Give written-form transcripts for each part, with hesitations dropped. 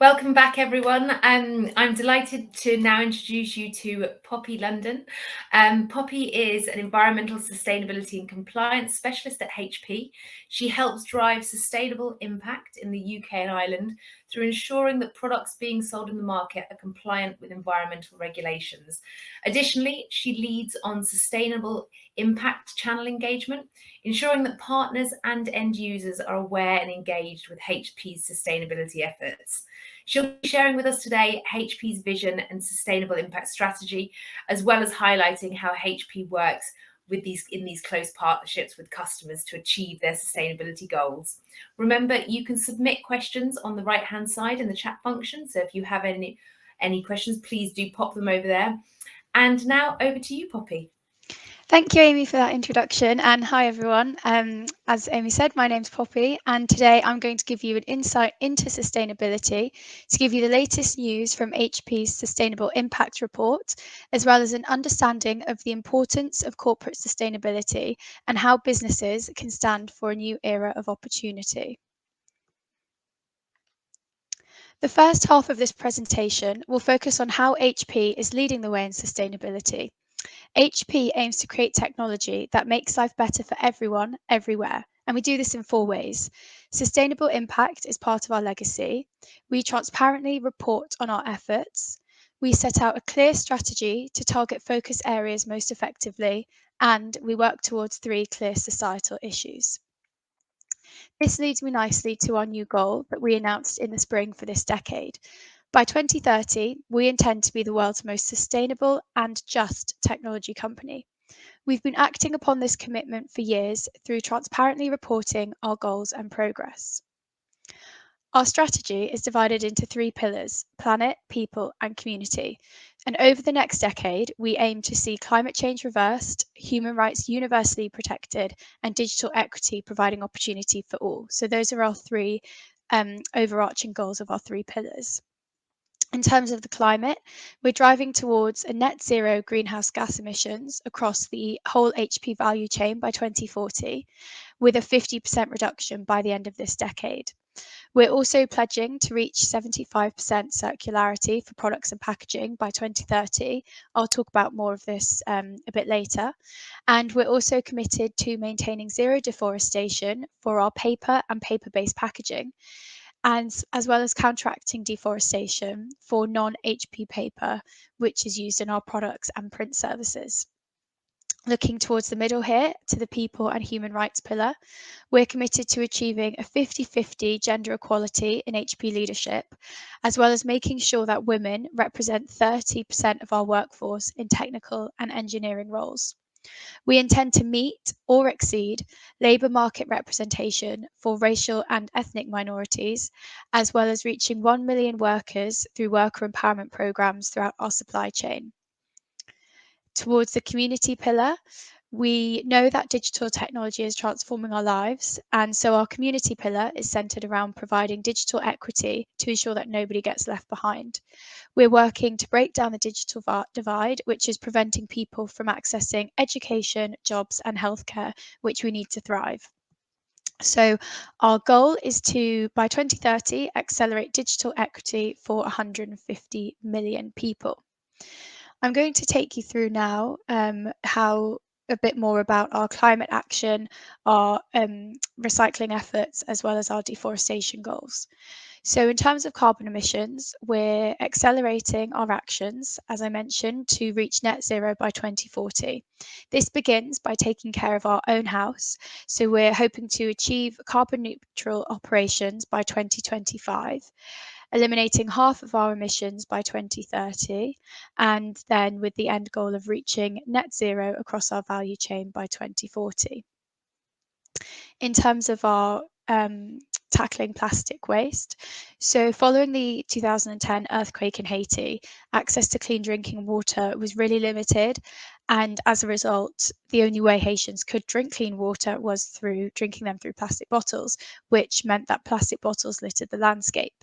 Welcome back, everyone. I'm delighted to now introduce you to Poppy London. Poppy is an environmental sustainability and compliance specialist at HP. She helps drive sustainable impact in the UK and Ireland through ensuring that products being sold in the market are compliant with environmental regulations. Additionally, she leads on sustainable impact channel engagement, ensuring that partners and end users are aware and engaged with HP's sustainability efforts. She'll be sharing with us today HP's vision and sustainable impact strategy, as well as highlighting how HP works in these close partnerships with customers to achieve their sustainability goals. Remember, you can submit questions on the right-hand side in the chat function. So if you have any questions, please do pop them over there. And now over to you, Poppy. Thank you, Amy, for that introduction, and hi, everyone. As Amy said, my name's Poppy, and today I'm going to give you an insight into sustainability to give you the latest news from HP's Sustainable Impact Report, as well as an understanding of the importance of corporate sustainability and how businesses can stand for a new era of opportunity. The first half of this presentation will focus on how HP is leading the way in sustainability. HP aims to create technology that makes life better for everyone, everywhere, and we do this in 4 ways. Sustainable impact is part of our legacy. We transparently report on our efforts. We set out a clear strategy to target focus areas most effectively, and we work towards 3 clear societal issues. This leads me nicely to our new goal that we announced in the spring for this decade. By 2030, we intend to be the world's most sustainable and just technology company. We've been acting upon this commitment for years through transparently reporting our goals and progress. Our strategy is divided into 3 pillars: planet, people, and community. And over the next decade, we aim to see climate change reversed, human rights universally protected, and digital equity providing opportunity for all. So those are our 3 overarching goals of our 3 pillars. In terms of the climate, we're driving towards a net zero greenhouse gas emissions across the whole HP value chain by 2040, with a 50% reduction by the end of this decade. We're also pledging to reach 75% circularity for products and packaging by 2030. I'll talk about more of this a bit later. And we're also committed to maintaining zero deforestation for our paper and paper-based packaging, and as well as counteracting deforestation for non-HP paper, which is used in our products and print services. Looking towards the middle here to the people and human rights pillar, we're committed to achieving a 50-50 gender equality in HP leadership, as well as making sure that women represent 30% of our workforce in technical and engineering roles. We intend to meet or exceed labour market representation for racial and ethnic minorities, as well as reaching 1 million workers through worker empowerment programmes throughout our supply chain. Towards the community pillar, we know that digital technology is transforming our lives, and so our community pillar is centred around providing digital equity to ensure that nobody gets left behind. We're working to break down the digital divide, which is preventing people from accessing education, jobs, and healthcare, which we need to thrive. So our goal is to, by 2030, accelerate digital equity for 150 million people. I'm going to take you through now how a bit more about our climate action, our recycling efforts, as well as our deforestation goals. So in terms of carbon emissions, we're accelerating our actions, as I mentioned, to reach net zero by 2040. This begins by taking care of our own house. So we're hoping to achieve carbon neutral operations by 2025. Eliminating half of our emissions by 2030, and then with the end goal of reaching net zero across our value chain by 2040. In terms of our tackling plastic waste, so following the 2010 earthquake in Haiti, access to clean drinking water was really limited, and as a result, the only way Haitians could drink clean water was through drinking them through plastic bottles, which meant that plastic bottles littered the landscape.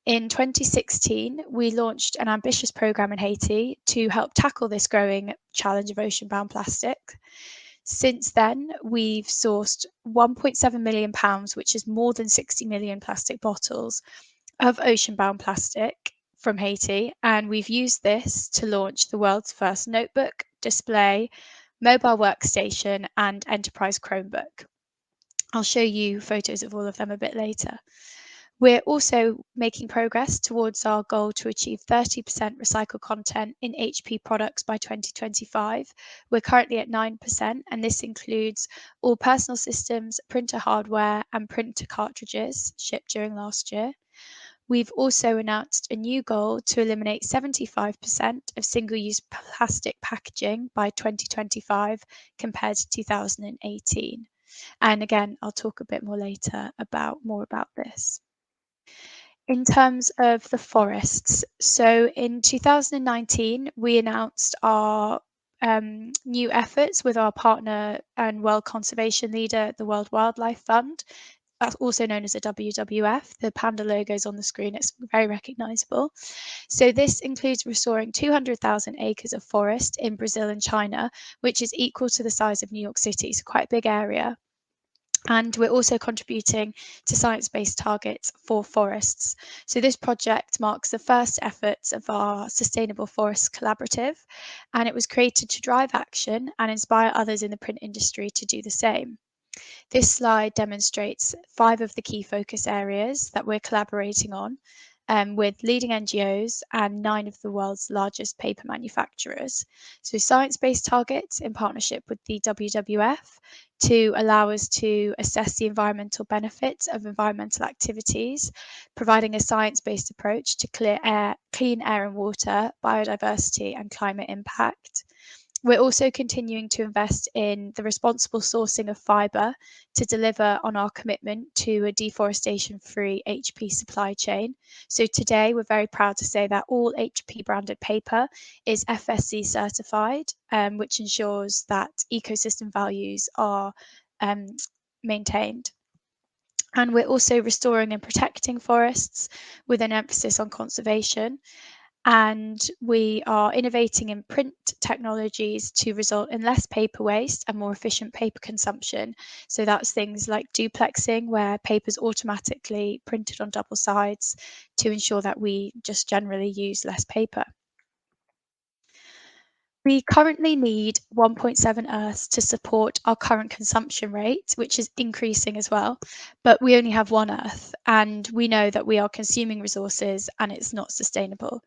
In 2016, we launched an ambitious program in Haiti to help tackle this growing challenge of ocean-bound plastic. Since then, we've sourced £1.7 million, which is more than 60 million plastic bottles, of ocean-bound plastic from Haiti, and we've used this to launch the world's first notebook, display, mobile workstation, and enterprise Chromebook. I'll show you photos of all of them a bit later. We're also making progress towards our goal to achieve 30% recycled content in HP products by 2025. We're currently at 9%, and this includes all personal systems, printer hardware, and printer cartridges shipped during last year. We've also announced a new goal to eliminate 75% of single-use plastic packaging by 2025 compared to 2018. And again, I'll talk a bit more later about this. In terms of the forests, so in 2019, we announced our new efforts with our partner and world conservation leader, the World Wildlife Fund, also known as the WWF. The panda logo is on the screen, it's very recognizable. So this includes restoring 200,000 acres of forest in Brazil and China, which is equal to the size of New York City, so quite a big area. And we're also contributing to science-based targets for forests. So this project marks the first efforts of our Sustainable Forests Collaborative, and it was created to drive action and inspire others in the print industry to do the same. This slide demonstrates 5 of the key focus areas that we're collaborating on with leading NGOs and 9 of the world's largest paper manufacturers. So science-based targets in partnership with the WWF to allow us to assess the environmental benefits of environmental activities, providing a science-based approach to clean air and water, biodiversity and climate impact. We're also continuing to invest in the responsible sourcing of fibre to deliver on our commitment to a deforestation-free HP supply chain. So today, we're very proud to say that all HP branded paper is FSC certified, which ensures that ecosystem values are maintained. And we're also restoring and protecting forests with an emphasis on conservation. And we are innovating in print technologies to result in less paper waste and more efficient paper consumption. So that's things like duplexing, where paper is automatically printed on double sides to ensure that we just generally use less paper. We currently need 1.7 Earths to support our current consumption rate, which is increasing as well, but we only have 1 Earth, and we know that we are consuming resources and it's not sustainable.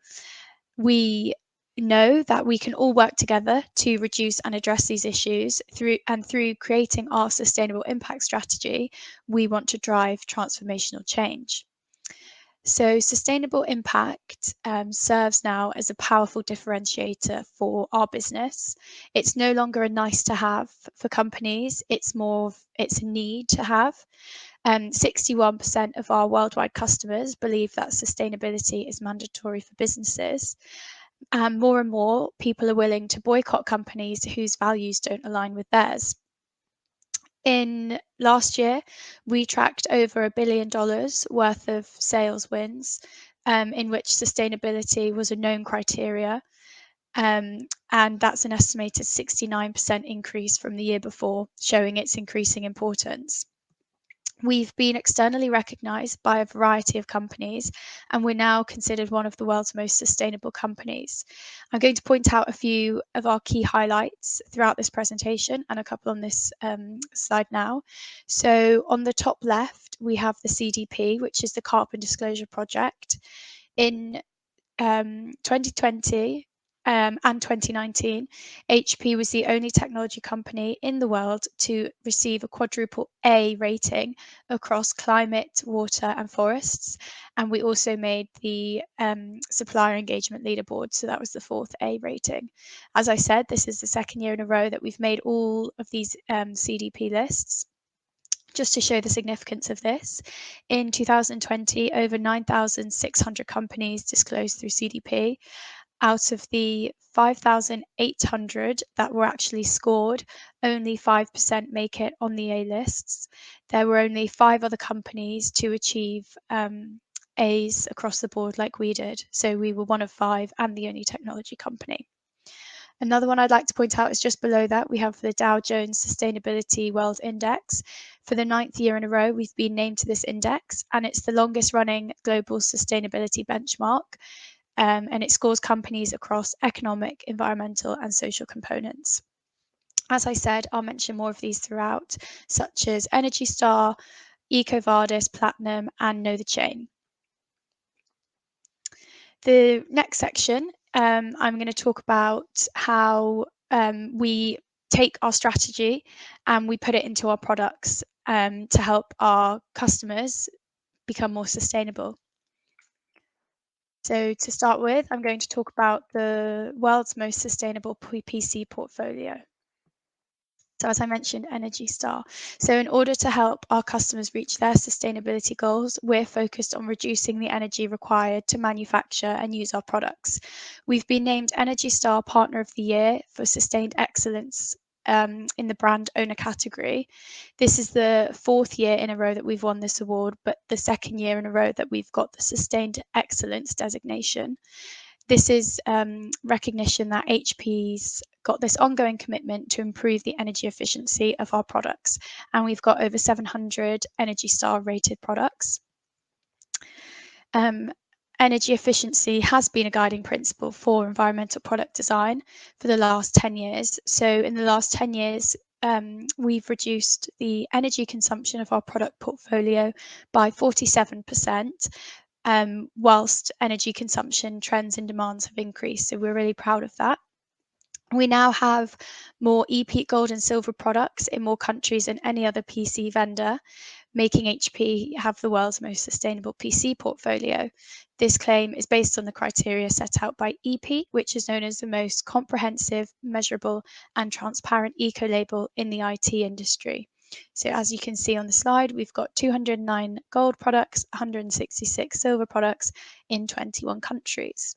We know that we can all work together to reduce and address these issues through creating our sustainable impact strategy, we want to drive transformational change. So sustainable impact serves now as a powerful differentiator for our business. It's no longer a nice to have for companies, it's a need to have. 61% of our worldwide customers believe that sustainability is mandatory for businesses. And more people are willing to boycott companies whose values don't align with theirs. In last year, we tracked over $1 billion worth of sales wins, in which sustainability was a known criteria. And that's an estimated 69% increase from the year before, showing its increasing importance. We've been externally recognised by a variety of companies, and we're now considered one of the world's most sustainable companies. I'm going to point out a few of our key highlights throughout this presentation and a couple on this slide now. So on the top left, we have the CDP, which is the Carbon Disclosure Project. In 2020 and 2019, HP was the only technology company in the world to receive a quadruple A rating across climate, water and forests. And we also made the supplier engagement leaderboard, so that was the 4th A rating. As I said, this is the 2nd year in a row that we've made all of these CDP lists. Just to show the significance of this, in 2020, over 9,600 companies disclosed through CDP. Out of the 5,800 that were actually scored, only 5% make it on the A lists. There were only 5 other companies to achieve A's across the board like we did. So we were one of 5 and the only technology company. Another one I'd like to point out is just below that, we have the Dow Jones Sustainability World Index. For the 9th year in a row, we've been named to this index, and it's the longest running global sustainability benchmark, and it scores companies across economic, environmental, and social components. As I said, I'll mention more of these throughout, such as Energy Star, EcoVadis, Platinum, and Know the Chain. The next section, I'm going to talk about how we take our strategy and we put it into our products to help our customers become more sustainable. So to start with, I'm going to talk about the world's most sustainable PC portfolio. So as I mentioned, Energy Star. So in order to help our customers reach their sustainability goals, we're focused on reducing the energy required to manufacture and use our products. We've been named Energy Star Partner of the Year for sustained excellence in the brand owner category. This is the 4th year in a row that we've won this award, but the 2nd year in a row that we've got the sustained excellence designation. This is recognition that HP's got this ongoing commitment to improve the energy efficiency of our products, and we've got over 700 Energy Star rated products. Energy efficiency has been a guiding principle for environmental product design for the last 10 years. So in the last 10 years, we've reduced the energy consumption of our product portfolio by 47%, whilst energy consumption trends and demands have increased. So we're really proud of that. We now have more EPEAT Gold and Silver products in more countries than any other PC vendor, making HP have the world's most sustainable PC portfolio. This claim is based on the criteria set out by EPEAT, which is known as the most comprehensive, measurable, and transparent eco-label in the IT industry. So as you can see on the slide, we've got 209 gold products, 166 silver products in 21 countries.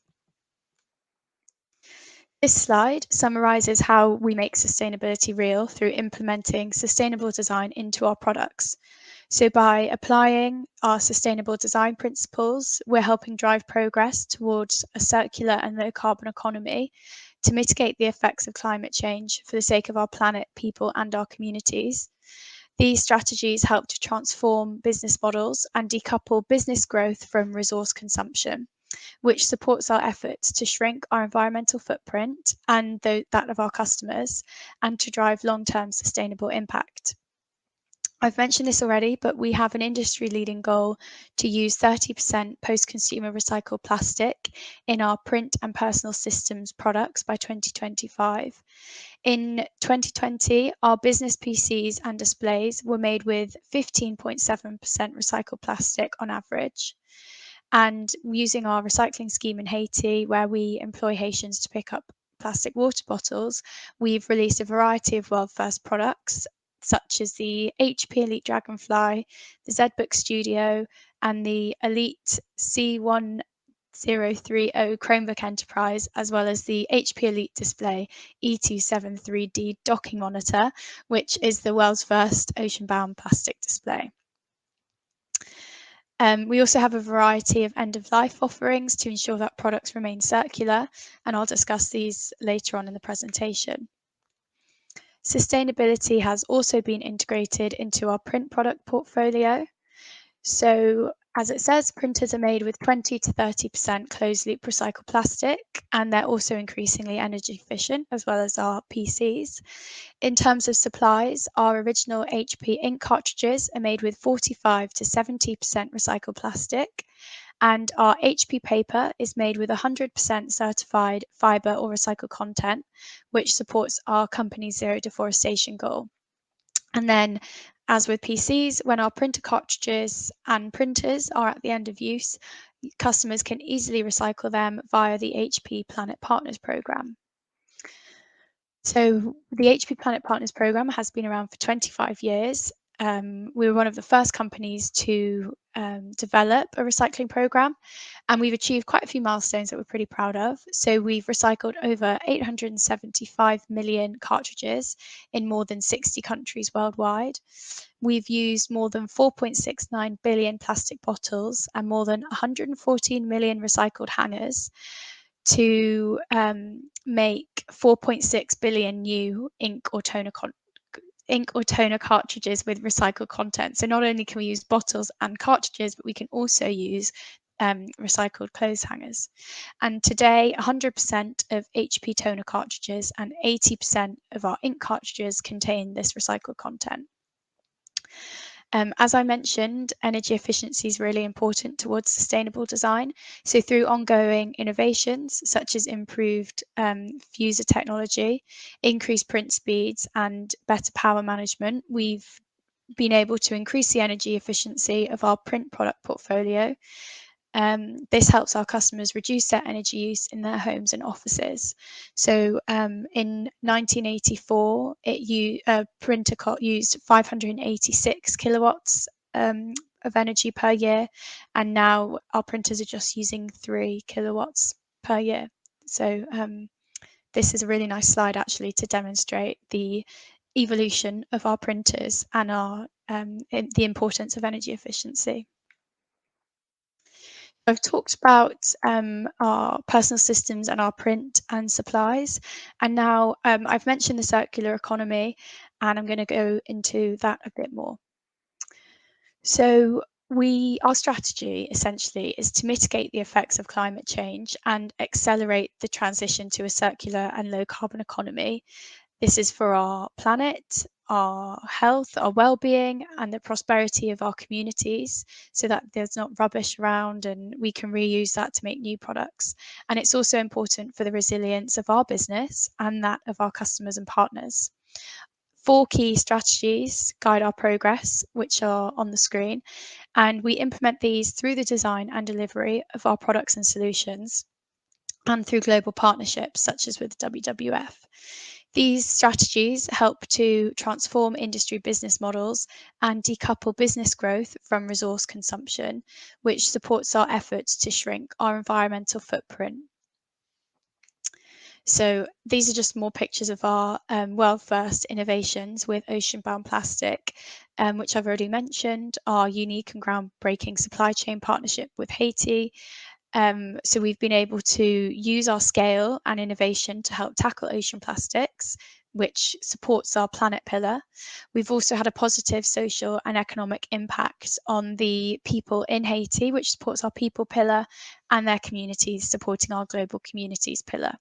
This slide summarizes how we make sustainability real through implementing sustainable design into our products. So by applying our sustainable design principles, we're helping drive progress towards a circular and low carbon economy to mitigate the effects of climate change for the sake of our planet, people, and our communities. These strategies help to transform business models and decouple business growth from resource consumption, which supports our efforts to shrink our environmental footprint and that of our customers, and to drive long-term sustainable impact. I've mentioned this already, but we have an industry-leading goal to use 30% post-consumer recycled plastic in our print and personal systems products by 2025. In 2020, our business PCs and displays were made with 15.7% recycled plastic on average. And using our recycling scheme in Haiti, where we employ Haitians to pick up plastic water bottles, we've released a variety of world-first products, such as the HP Elite Dragonfly, the ZBook Studio, and the Elite C1030 Chromebook Enterprise, as well as the HP Elite Display E273D docking monitor, which is the world's first ocean-bound plastic display. We also have a variety of end-of-life offerings to ensure that products remain circular, and I'll discuss these later on in the presentation. Sustainability has also been integrated into our print product portfolio. So as it says, printers are made with 20 to 30% closed-loop recycled plastic, and they're also increasingly energy efficient, as well as our PCs. In terms of supplies, our original HP ink cartridges are made with 45 to 70% recycled plastic, and our HP paper is made with 100% certified fibre or recycled content, which supports our company's zero deforestation goal. And then, as with PCs, when our printer cartridges and printers are at the end of use, customers can easily recycle them via the HP Planet Partners program. So the HP Planet Partners program has been around for 25 years. We were one of the first companies to develop a recycling program, and we've achieved quite a few milestones that we're pretty proud of. So we've recycled over 875 million cartridges in more than 60 countries worldwide. We've used more than 4.69 billion plastic bottles and more than 114 million recycled hangers. to make 4.6 billion new ink or toner cartridges with recycled content. So not only can we use bottles and cartridges, but we can also use recycled clothes hangers. And today, 100% of HP toner cartridges and 80% of our ink cartridges contain this recycled content. As I mentioned, energy efficiency is really important towards sustainable design. So through ongoing innovations, such as improved fuser technology, increased print speeds, and better power management, we've been able to increase the energy efficiency of our print product portfolio. This helps our customers reduce their energy use in their homes and offices. So in 1984, a printer used 586 kilowatts of energy per year, and now our printers are just using 3 kilowatts per year. So this is a really nice slide actually to demonstrate the evolution of our printers and the importance of energy efficiency. I've talked about our personal systems and our print and supplies, and now I've mentioned the circular economy, and I'm going to go into that a bit more. So our strategy essentially is to mitigate the effects of climate change and accelerate the transition to a circular and low carbon economy. This is for our planet, our health, our well-being, and the prosperity of our communities, so that there's not rubbish around and we can reuse that to make new products. And it's also important for the resilience of our business and that of our customers and partners. 4 key strategies guide our progress, which are on the screen, and we implement these through the design and delivery of our products and solutions, and through global partnerships such as with WWF. These strategies help to transform industry business models and decouple business growth from resource consumption, which supports our efforts to shrink our environmental footprint. So these are just more pictures of our world-first innovations with ocean-bound plastic, which I've already mentioned, our unique and groundbreaking supply chain partnership with Haiti. So we've been able to use our scale and innovation to help tackle ocean plastics, which supports our planet pillar. We've also had a positive social and economic impact on the people in Haiti, which supports our people pillar, and their communities, supporting our global communities pillar.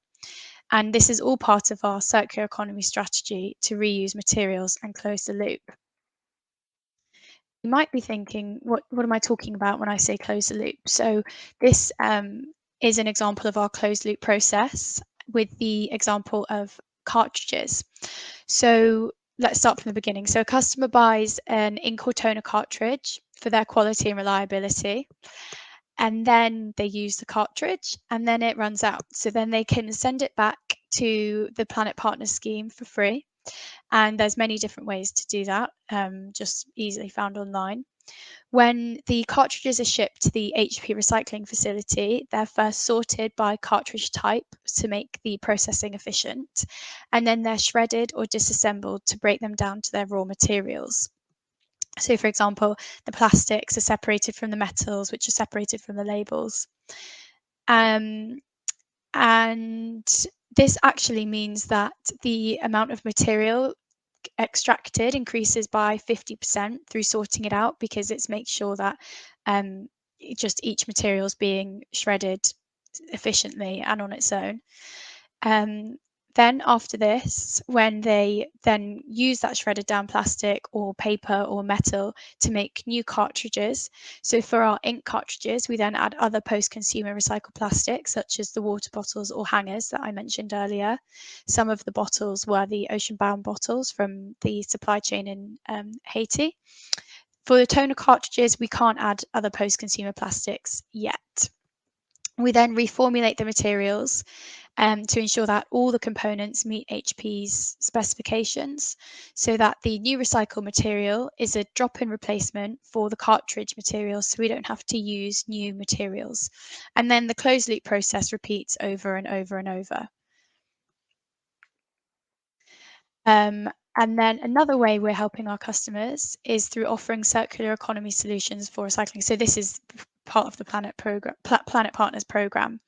And this is all part of our circular economy strategy to reuse materials and close the loop. You might be thinking, what am I talking about when I say close the loop? So this is an example of our closed loop process with the example of cartridges. So let's start from the beginning. So a customer buys an ink or toner cartridge for their quality and reliability, and then they use the cartridge and then it runs out. So then they can send it back to the Planet Partners scheme for free. And there's many different ways to do that, just easily found online. When the cartridges are shipped to the HP recycling facility, they're first sorted by cartridge type to make the processing efficient, and then they're shredded or disassembled to break them down to their raw materials. So, for example, the plastics are separated from the metals, which are separated from the labels. And this actually means that the amount of material extracted increases by 50% through sorting it out, because it makes sure that just each material is being shredded efficiently and on its own. Then after this, when they then use that shredded down plastic or paper or metal to make new cartridges, so for our ink cartridges, we then add other post-consumer recycled plastics, such as the water bottles or hangers that I mentioned earlier. Some of the bottles were the ocean-bound bottles from the supply chain in Haiti. For the toner cartridges, we can't add other post-consumer plastics yet. We then reformulate the materials to ensure that all the components meet HP's specifications, so that the new recycled material is a drop-in replacement for the cartridge materials, so we don't have to use new materials. And then the closed loop process repeats over and over and over. And then another way we're helping our customers is through offering circular economy solutions for recycling. So this is part of the Planet Partners program.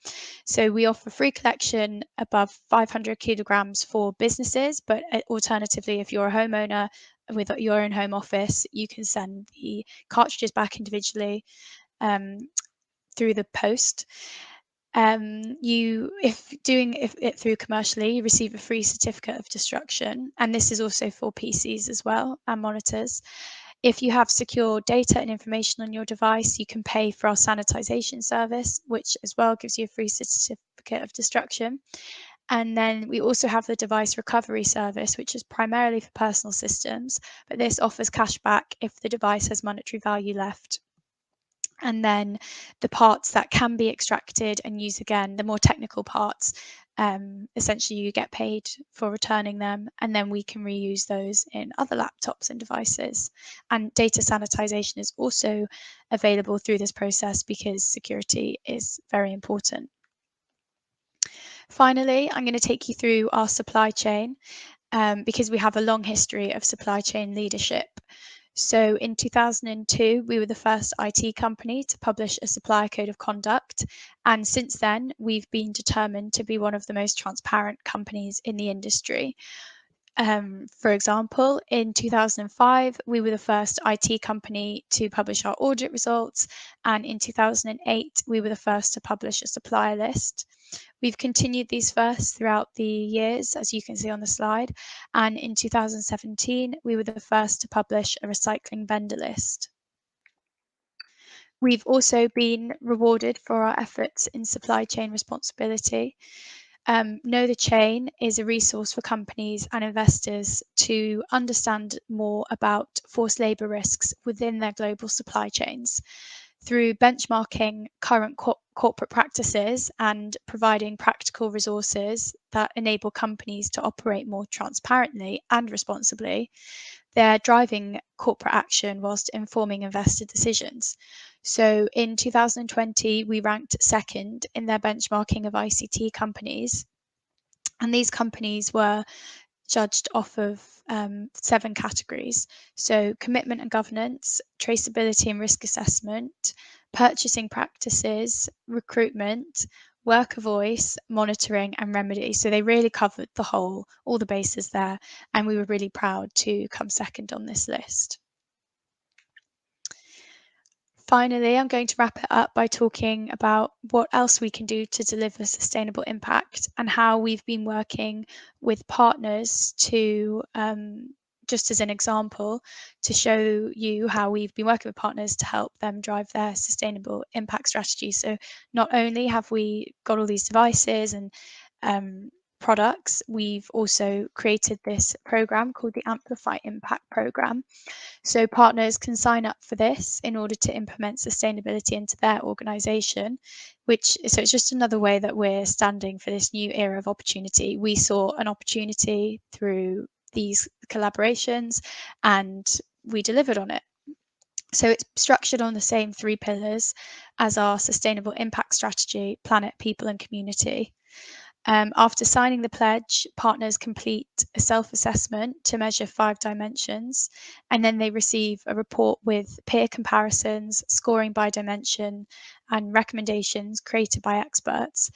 So we offer free collection above 500 kilograms for businesses, but alternatively, if you're a homeowner with your own home office, you can send the cartridges back individually through the post. If doing it through commercially, you receive a free certificate of destruction, and this is also for PCs as well and monitors. If you have secure data and information on your device, you can pay for our sanitization service, which as well gives you a free certificate of destruction. And then we also have the device recovery service, which is primarily for personal systems, but this offers cash back if the device has monetary value left. And then the parts that can be extracted and used again, the more technical parts, essentially you get paid for returning them, and then we can reuse those in other laptops and devices. And data sanitization is also available through this process because security is very important. Finally, I'm going to take you through our supply chain because we have a long history of supply chain leadership. So in 2002, we were the first IT company to publish a supplier code of conduct. And since then, we've been determined to be one of the most transparent companies in the industry. For example, in 2005, we were the first IT company to publish our audit results. And in 2008, we were the first to publish a supplier list. We've continued these firsts throughout the years, as you can see on the slide, and in 2017, we were the first to publish a recycling vendor list. We've also been rewarded for our efforts in supply chain responsibility. Know the Chain is a resource for companies and investors to understand more about forced labour risks within their global supply chains. Through benchmarking current corporate practices and providing practical resources that enable companies to operate more transparently and responsibly, they're driving corporate action whilst informing investor decisions. So in 2020, we ranked second in their benchmarking of ICT companies. And these companies were judged off of 7 categories. So commitment and governance, traceability and risk assessment, purchasing practices, recruitment, worker voice, monitoring and remedy. So they really covered all the bases there. And we were really proud to come second on this list. Finally, I'm going to wrap it up by talking about what else we can do to deliver sustainable impact and how we've been working with partners to, just as an example, to show you how we've been working with partners to help them drive their sustainable impact strategy. So not only have we got all these devices and products, we've also created this program called the Amplify Impact Program. So partners can sign up for this in order to implement sustainability into their organization, so it's just another way that we're standing for this new era of opportunity. We saw an opportunity through these collaborations and we delivered on it. So it's structured on the same 3 pillars as our sustainable impact strategy: planet, people, and community. After signing the pledge, partners complete a self-assessment to measure 5 dimensions, and then they receive a report with peer comparisons, scoring by dimension, and recommendations created by experts.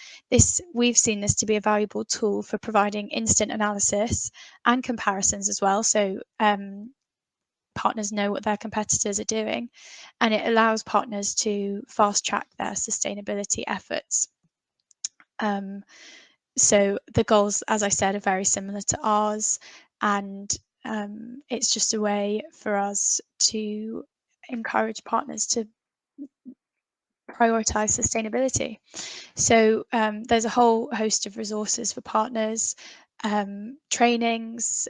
We've seen this to be a valuable tool for providing instant analysis and comparisons as well. So partners know what their competitors are doing, and it allows partners to fast track their sustainability efforts. So the goals, as I said, are very similar to ours, and it's just a way for us to encourage partners to prioritize sustainability. So there's a whole host of resources for partners, trainings,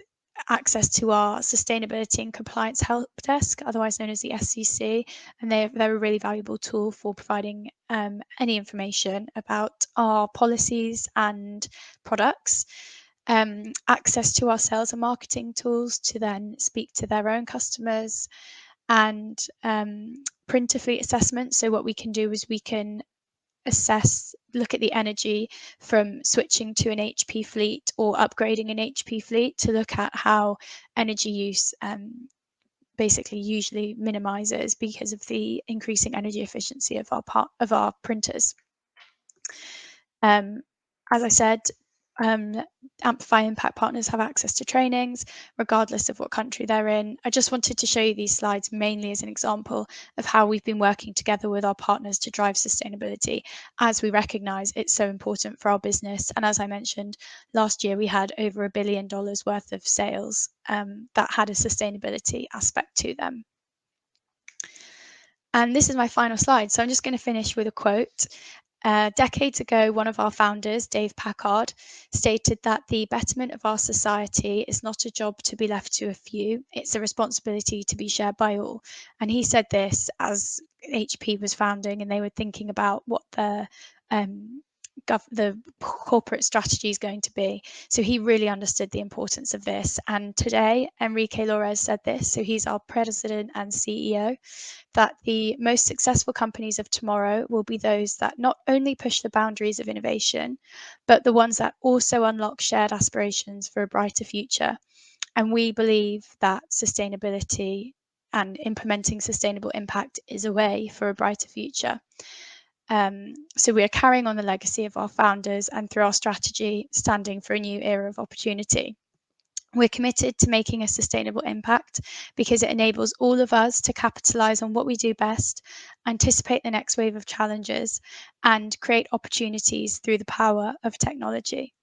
access to our sustainability and compliance help desk, otherwise known as the SCC, and they're a really valuable tool for providing any information about our policies and products. Access to our sales and marketing tools to then speak to their own customers, and printer fleet assessment. So what we can do is we can look at the energy from switching to an HP fleet or upgrading an HP fleet to look at how energy use basically usually minimizes because of the increasing energy efficiency of our printers. As I said, Amplify Impact partners have access to trainings regardless of what country they're in. I just wanted to show you these slides mainly as an example of how we've been working together with our partners to drive sustainability, as we recognise it's so important for our business. And as I mentioned, last year we had over $1 billion worth of sales that had a sustainability aspect to them. And this is my final slide, so I'm just going to finish with a quote. Decades ago, one of our founders, Dave Packard, stated that the betterment of our society is not a job to be left to a few, it's a responsibility to be shared by all. And he said this as HP was founding and they were thinking about what the corporate strategy is going to be. So he really understood the importance of this. And today, Enrique Lores said this, so he's our president and CEO, that the most successful companies of tomorrow will be those that not only push the boundaries of innovation, but the ones that also unlock shared aspirations for a brighter future. And we believe that sustainability and implementing sustainable impact is a way for a brighter future. So we are carrying on the legacy of our founders and through our strategy, standing for a new era of opportunity. We're committed to making a sustainable impact because it enables all of us to capitalise on what we do best, anticipate the next wave of challenges, and create opportunities through the power of technology.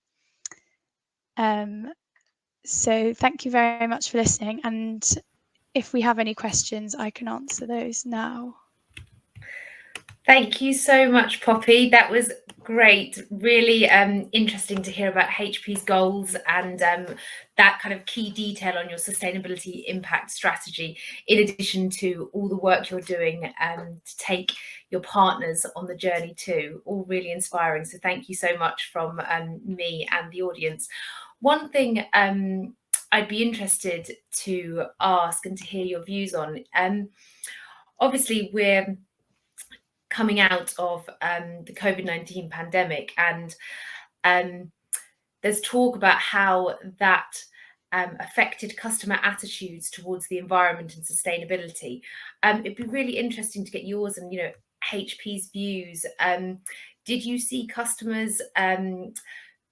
So thank you very much for listening. And if we have any questions, I can answer those now. Thank you so much, Poppy. That was great. Really interesting to hear about HP's goals and that kind of key detail on your sustainability impact strategy, in addition to all the work you're doing to take your partners on the journey too. All really inspiring. So thank you so much from me and the audience. One thing I'd be interested to ask and to hear your views on, obviously we're coming out of the COVID-19 pandemic, and there's talk about how that affected customer attitudes towards the environment and sustainability. It'd be really interesting to get yours and HP's views. Did you see customers'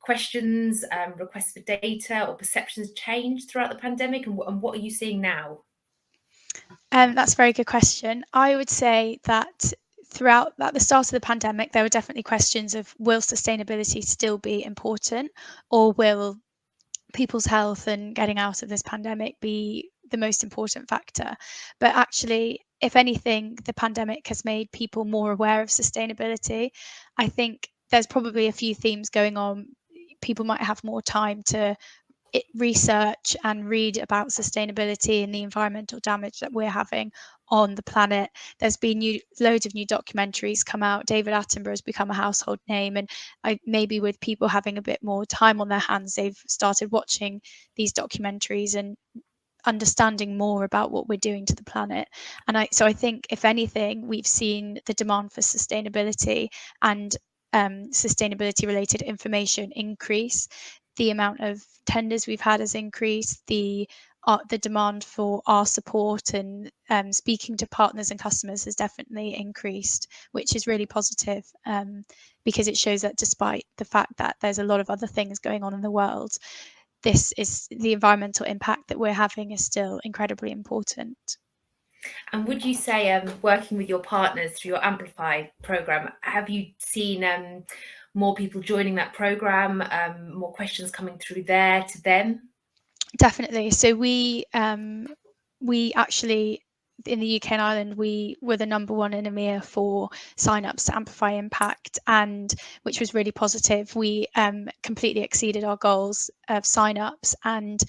questions, requests for data or perceptions change throughout the pandemic, and what are you seeing now? That's a very good question. I would say that at the start of the pandemic, there were definitely questions of, will sustainability still be important, or will people's health and getting out of this pandemic be the most important factor? But actually, if anything, the pandemic has made people more aware of sustainability. I think there's probably a few themes going on. People might have more time to research and read about sustainability and the environmental damage that we're having on the planet. There's been loads of new documentaries come out. David Attenborough has become a household name, and maybe with people having a bit more time on their hands, they've started watching these documentaries and understanding more about what we're doing to the planet. And so I think, if anything, we've seen the demand for sustainability and sustainability related information increase. The amount of tenders we've had has increased. The demand for our support and speaking to partners and customers has definitely increased, which is really positive, because it shows that despite the fact that there's a lot of other things going on in the world, the environmental impact that we're having is still incredibly important. And would you say, working with your partners through your Amplify program, have you seen more people joining that program, more questions coming through there to them? Definitely. So we actually, in the UK and Ireland, we were the number one in EMEA for sign-ups to Amplify Impact, and which was really positive. We completely exceeded our goals of sign-ups, and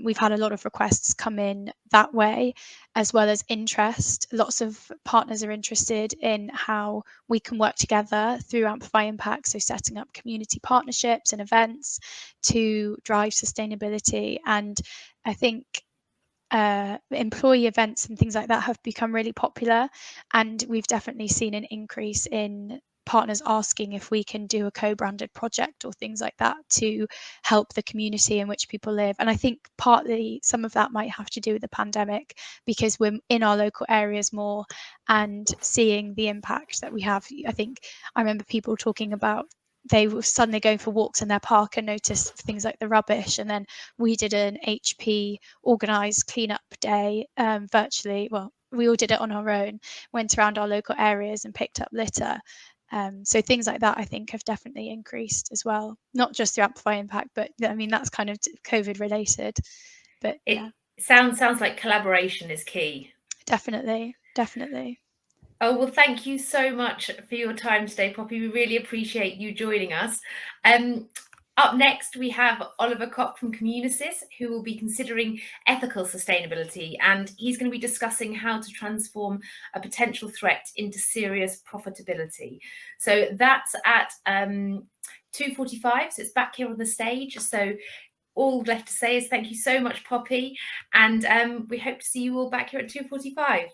we've had a lot of requests come in that way, as well as interest. Lots of partners are interested in how we can work together through Amplify Impact, so setting up community partnerships and events to drive sustainability. And I think employee events and things like that have become really popular, and we've definitely seen an increase in partners asking if we can do a co-branded project or things like that to help the community in which people live. And I think partly some of that might have to do with the pandemic, because we're in our local areas more and seeing the impact that we have. I think I remember people talking about they were suddenly going for walks in their park and noticed things like the rubbish. And then we did an HP organised cleanup day virtually. Well, we all did it on our own, went around our local areas and picked up litter. So things like that, I think, have definitely increased as well. Not just the Amplify impact, but I mean, that's kind of COVID related. But yeah, It sounds like collaboration is key. definitely. Oh, well, thank you so much for your time today, Poppy. We really appreciate you joining us. Up next, we have Oliver Kopp from Communisys, who will be considering ethical sustainability, and he's going to be discussing how to transform a potential threat into serious profitability. So that's at 2:45, so it's back here on the stage. So all left to say is thank you so much, Poppy, and we hope to see you all back here at 2:45.